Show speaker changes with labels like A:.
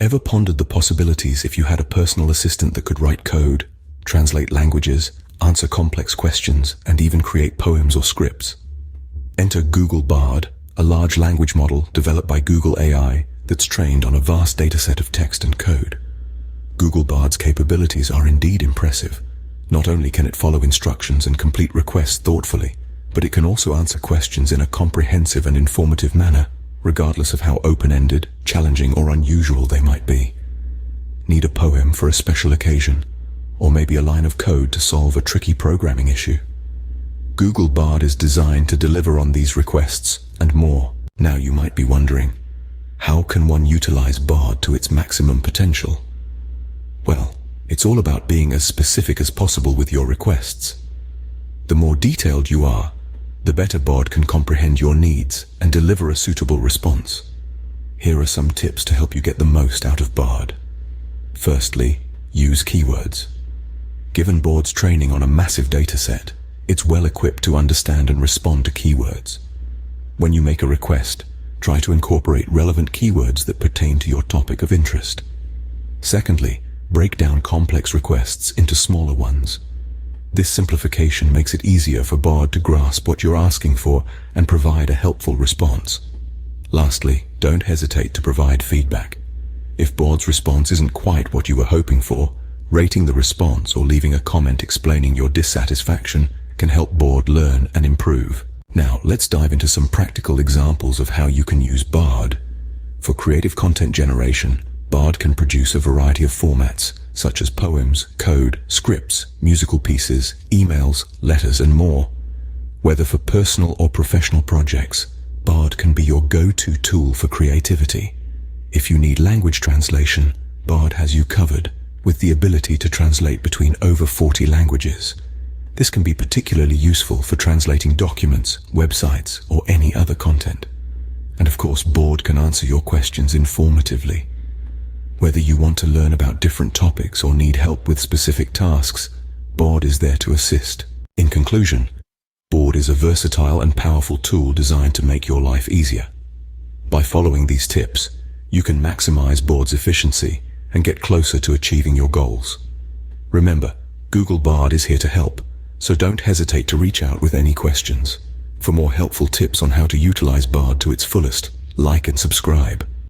A: Ever pondered the possibilities if you had a personal assistant that could write code, translate languages, answer complex questions, and even create poems or scripts? Enter Google Bard, a large language model developed by Google AI that's trained on a vast dataset of text and code. Google Bard's capabilities are indeed impressive. Not only can it follow instructions and complete requests thoughtfully, but it can also answer questions in a comprehensive and informative manner, regardless of how open-ended, challenging, or unusual they might be. Need a poem for a special occasion, or maybe a line of code to solve a tricky programming issue? Google Bard is designed to deliver on these requests and more. Now you might be wondering, how can one utilize Bard to its maximum potential? Well, it's all about being as specific as possible with your requests. The more detailed you are, the better Bard can comprehend your needs and deliver a suitable response. Here are some tips to help you get the most out of Bard. Firstly, use keywords. Given Bard's training on a massive dataset, it's well equipped to understand and respond to keywords. When you make a request, try to incorporate relevant keywords that pertain to your topic of interest. Secondly, break down complex requests into smaller ones. This simplification makes it easier for Bard to grasp what you're asking for and provide a helpful response. Lastly, don't hesitate to provide feedback. If Bard's response isn't quite what you were hoping for, rating the response or leaving a comment explaining your dissatisfaction can help Bard learn and improve. Now, let's dive into some practical examples of how you can use Bard. For creative content generation, Bard can produce a variety of formats, such as poems, code, scripts, musical pieces, emails, letters, and more. Whether for personal or professional projects, Bard can be your go-to tool for creativity. If you need language translation, Bard has you covered, with the ability to translate between over 40 languages. This can be particularly useful for translating documents, websites, or any other content. And of course, Bard can answer your questions informatively. Whether you want to learn about different topics or need help with specific tasks, Bard is there to assist. In conclusion, Bard is a versatile and powerful tool designed to make your life easier. By following these tips, you can maximize Bard's efficiency and get closer to achieving your goals. Remember, Google Bard is here to help, so don't hesitate to reach out with any questions. For more helpful tips on how to utilize Bard to its fullest, like and subscribe.